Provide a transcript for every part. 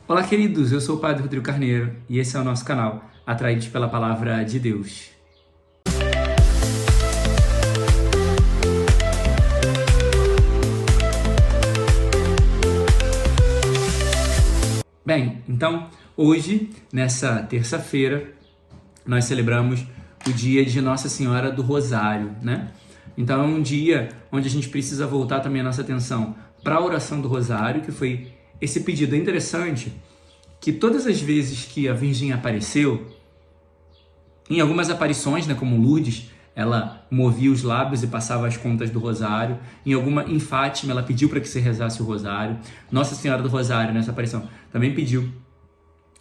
Olá, queridos, eu sou o Padre Rodrigo Carneiro e esse é o nosso canal, Atraídos pela Palavra de Deus. Bem, então, hoje, nessa terça-feira, nós celebramos o dia de Nossa Senhora do Rosário, né? Então é um dia onde a gente precisa voltar também a nossa atenção para a oração do Rosário, que foi esse pedido. É interessante que todas as vezes que a Virgem apareceu, em algumas aparições, né, como Lourdes, ela movia os lábios e passava as contas do Rosário. Em Fátima, ela pediu para que se rezasse o Rosário. Nossa Senhora do Rosário, nessa aparição, também pediu.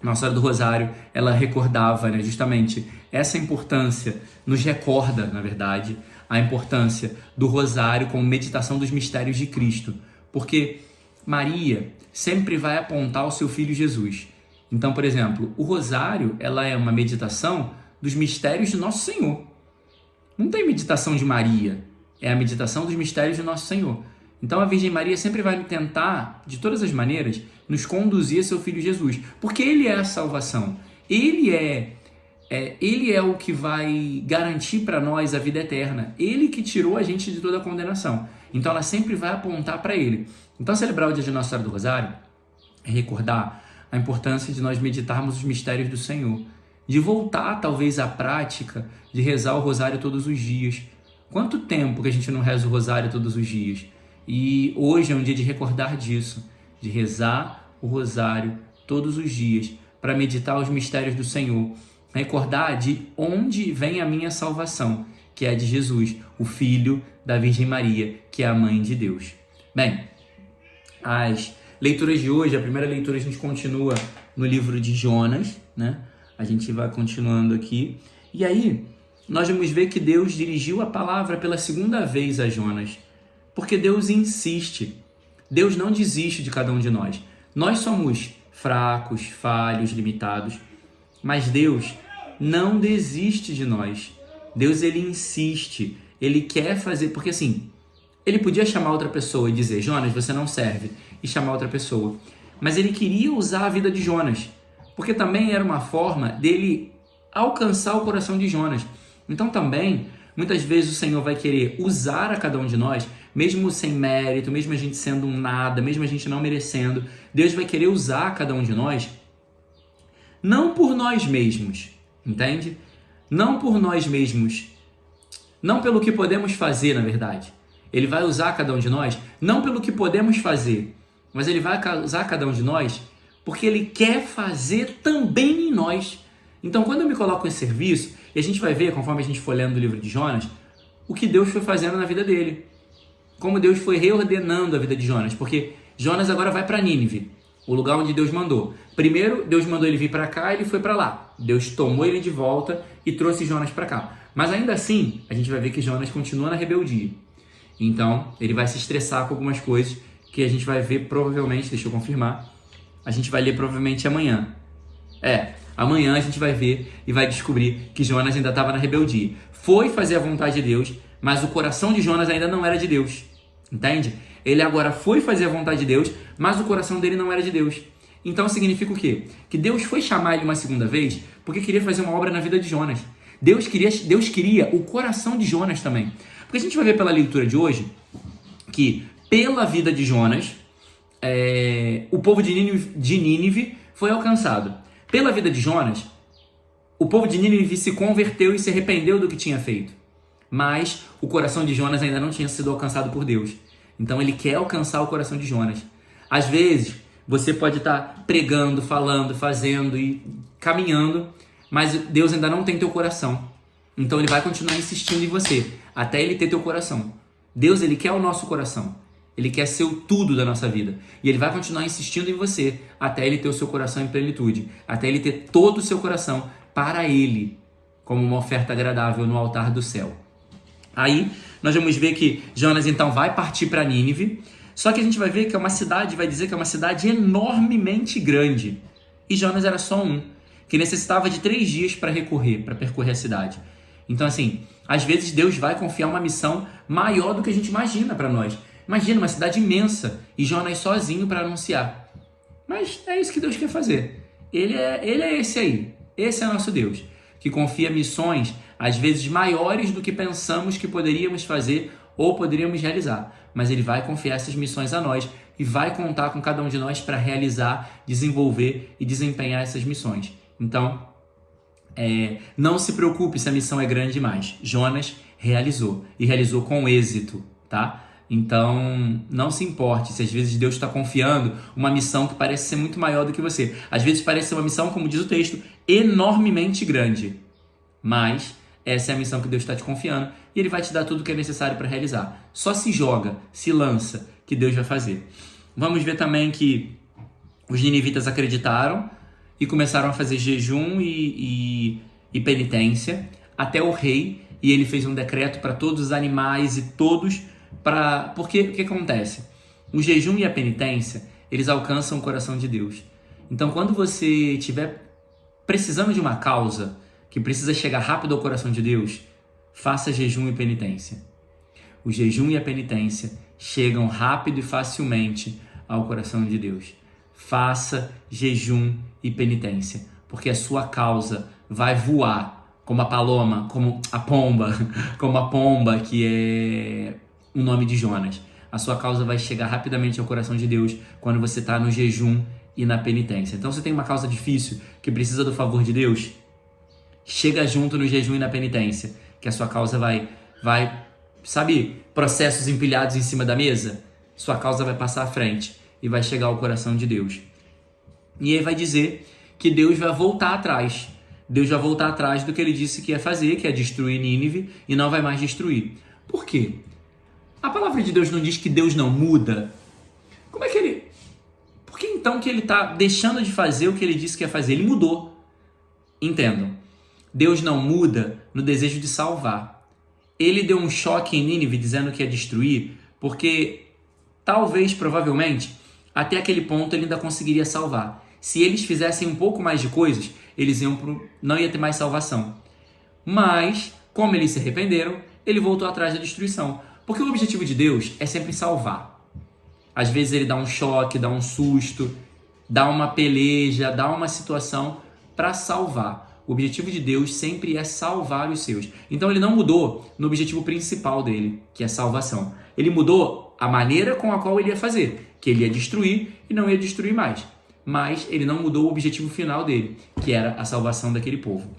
Nossa Senhora do Rosário, ela recordava, né, justamente essa importância, nos recorda, na verdade, a importância do Rosário como meditação dos mistérios de Cristo. Porque Maria sempre vai apontar o seu Filho Jesus. Então, por exemplo, o Rosário, ela é uma meditação dos mistérios de Nosso Senhor. Não tem meditação de Maria, é a meditação dos mistérios de Nosso Senhor. Então a Virgem Maria sempre vai tentar, de todas as maneiras, nos conduzir a seu Filho Jesus, porque Ele é a salvação, Ele é o que vai garantir para nós a vida eterna, Ele que tirou a gente de toda a condenação. Então ela sempre vai apontar para Ele. Então celebrar o dia de Nossa Senhora do Rosário é recordar a importância de nós meditarmos os mistérios do Senhor, de voltar talvez à prática de rezar o Rosário todos os dias. Quanto tempo que a gente não reza o Rosário todos os dias? E hoje é um dia de recordar disso, de rezar o Rosário todos os dias, para meditar os mistérios do Senhor, recordar de onde vem a minha salvação, que é de Jesus, o Filho da Virgem Maria, que é a Mãe de Deus. Bem, as leituras de hoje, a primeira leitura a gente continua no livro de Jonas, né? A gente vai continuando aqui. E aí, nós vamos ver que Deus dirigiu a palavra pela segunda vez a Jonas. Porque Deus insiste. Deus não desiste de cada um de nós. Nós somos fracos, falhos, limitados. Mas Deus não desiste de nós. Deus, Ele insiste. Ele quer fazer... Porque assim, Ele podia chamar outra pessoa e dizer: Jonas, você não serve. E chamar outra pessoa. Mas Ele queria usar a vida de Jonas. Porque também era uma forma dele alcançar o coração de Jonas. Então também, muitas vezes o Senhor vai querer usar a cada um de nós, mesmo sem mérito, mesmo a gente sendo um nada, mesmo a gente não merecendo. Deus vai querer usar a cada um de nós, não por nós mesmos, entende? Não por nós mesmos, não pelo que podemos fazer, na verdade. Ele vai usar cada um de nós, não pelo que podemos fazer, mas Ele vai usar cada um de nós porque Ele quer fazer também em nós. Então, quando eu me coloco em serviço, e a gente vai ver, conforme a gente for lendo o livro de Jonas, o que Deus foi fazendo na vida dele. Como Deus foi reordenando a vida de Jonas. Porque Jonas agora vai para Nínive, o lugar onde Deus mandou. Primeiro, Deus mandou ele vir para cá e ele foi para lá. Deus tomou ele de volta e trouxe Jonas para cá. Mas ainda assim, a gente vai ver que Jonas continua na rebeldia. Então, ele vai se estressar com algumas coisas que a gente vai ver provavelmente, deixa eu confirmar, a gente vai ler provavelmente amanhã. Amanhã a gente vai ver e vai descobrir que Jonas ainda estava na rebeldia. Foi fazer a vontade de Deus, mas o coração de Jonas ainda não era de Deus. Entende? Ele agora foi fazer a vontade de Deus, mas o coração dele não era de Deus. Então significa o quê? Que Deus foi chamar ele uma segunda vez porque queria fazer uma obra na vida de Jonas. Deus queria o coração de Jonas também. Porque a gente vai ver pela leitura de hoje que pela vida de Jonas, o povo de Nínive foi alcançado. Pela vida de Jonas, o povo de Nínive se converteu e se arrependeu do que tinha feito. Mas o coração de Jonas ainda não tinha sido alcançado por Deus. Então ele quer alcançar o coração de Jonas. Às vezes, você pode estar pregando, falando, fazendo e caminhando, mas Deus ainda não tem teu coração. Então ele vai continuar insistindo em você, até ele ter teu coração. Deus, ele quer o nosso coração. Ele quer ser o tudo da nossa vida. E ele vai continuar insistindo em você até ele ter o seu coração em plenitude. Até ele ter todo o seu coração para ele, como uma oferta agradável no altar do céu. Aí, nós vamos ver que Jonas, então, vai partir para Nínive. Só que a gente vai ver que é uma cidade, vai dizer que é uma cidade enormemente grande. E Jonas era só um, que necessitava de 3 dias para percorrer a cidade. Então, assim, às vezes Deus vai confiar uma missão maior do que a gente imagina para nós. Imagina uma cidade imensa e Jonas sozinho para anunciar. Mas é isso que Deus quer fazer. Ele é esse aí. Esse é nosso Deus, que confia missões, às vezes maiores do que pensamos que poderíamos fazer ou poderíamos realizar. Mas Ele vai confiar essas missões a nós e vai contar com cada um de nós para realizar, desenvolver e desempenhar essas missões. Então, não se preocupe se a missão é grande demais. Jonas realizou, e realizou com êxito, tá? Então, não se importe se às vezes Deus está confiando uma missão que parece ser muito maior do que você. Às vezes parece ser uma missão, como diz o texto, enormemente grande. Mas essa é a missão que Deus está te confiando e Ele vai te dar tudo o que é necessário para realizar. Só se joga, se lança, que Deus vai fazer. Vamos ver também que os ninivitas acreditaram e começaram a fazer jejum e penitência até o rei, e ele fez um decreto para todos os animais e todos. Porque o que acontece? O jejum e a penitência, eles alcançam o coração de Deus. Então, quando você estiver precisando de uma causa que precisa chegar rápido ao coração de Deus, faça jejum e penitência. O jejum e a penitência chegam rápido e facilmente ao coração de Deus. Faça jejum e penitência, porque a sua causa vai voar como a paloma, como a pomba, que é o nome de Jonas. A sua causa vai chegar rapidamente ao coração de Deus quando você está no jejum e na penitência. Então, se você tem uma causa difícil que precisa do favor de Deus, chega junto no jejum e na penitência, que a sua causa vai, sabe, processos empilhados em cima da mesa? Sua causa vai passar à frente e vai chegar ao coração de Deus. E aí vai dizer que Deus vai voltar atrás. Deus vai voltar atrás do que ele disse que ia fazer, que é destruir Nínive, e não vai mais destruir. Por quê? A palavra de Deus não diz que Deus não muda? Como é que ele... Por que então que ele está deixando de fazer o que ele disse que ia fazer? Ele mudou. Entendam. Deus não muda no desejo de salvar. Ele deu um choque em Nínive dizendo que ia destruir, porque talvez, provavelmente, até aquele ponto ele ainda conseguiria salvar. Se eles fizessem um pouco mais de coisas, eles não ia ter mais salvação. Mas, como eles se arrependeram, ele voltou atrás da destruição. Porque o objetivo de Deus é sempre salvar. Às vezes ele dá um choque, dá um susto, dá uma peleja, dá uma situação para salvar. O objetivo de Deus sempre é salvar os seus. Então ele não mudou no objetivo principal dele, que é salvação. Ele mudou a maneira com a qual ele ia fazer, que ele ia destruir e não ia destruir mais. Mas ele não mudou o objetivo final dele, que era a salvação daquele povo.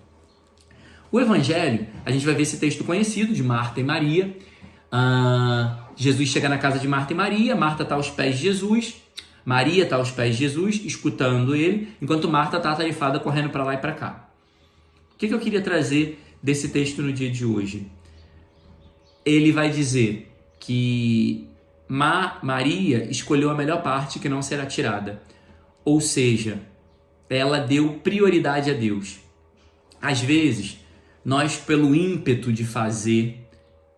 O Evangelho, a gente vai ver esse texto conhecido de Marta e Maria. Jesus chega na casa de Marta e Maria, Marta está aos pés de Jesus, Maria está aos pés de Jesus, escutando ele, enquanto Marta está atarefada correndo para lá e para cá. O que eu queria trazer desse texto no dia de hoje? Ele vai dizer que Maria escolheu a melhor parte que não será tirada. Ou seja, ela deu prioridade a Deus. Às vezes, nós, pelo ímpeto de fazer...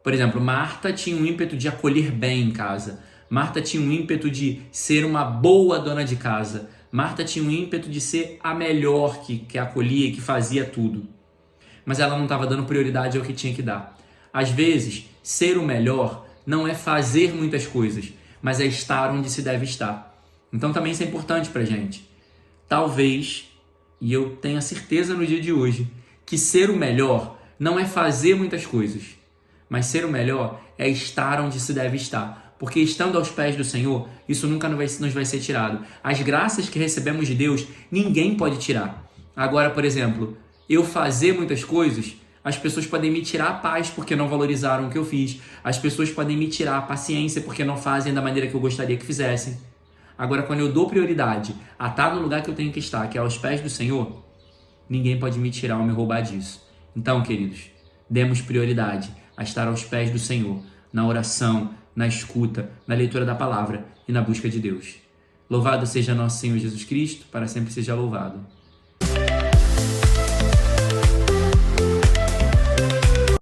Por exemplo, Marta tinha um ímpeto de acolher bem em casa. Marta tinha um ímpeto de ser uma boa dona de casa. Marta tinha um ímpeto de ser a melhor que acolhia e que fazia tudo. Mas ela não estava dando prioridade ao que tinha que dar. Às vezes, ser o melhor não é fazer muitas coisas, mas é estar onde se deve estar. Então também isso é importante pra gente. Talvez, e eu tenho a certeza no dia de hoje, que ser o melhor não é fazer muitas coisas, mas ser o melhor é estar onde se deve estar. Porque estando aos pés do Senhor, isso nunca nos vai ser tirado. As graças que recebemos de Deus, ninguém pode tirar. Agora, por exemplo, eu fazer muitas coisas, as pessoas podem me tirar a paz porque não valorizaram o que eu fiz. As pessoas podem me tirar a paciência porque não fazem da maneira que eu gostaria que fizessem. Agora, quando eu dou prioridade a estar no lugar que eu tenho que estar, que é aos pés do Senhor, ninguém pode me tirar ou me roubar disso. Então, queridos, demos prioridade a estar aos pés do Senhor, na oração, na escuta, na leitura da palavra e na busca de Deus. Louvado seja nosso Senhor Jesus Cristo, para sempre seja louvado.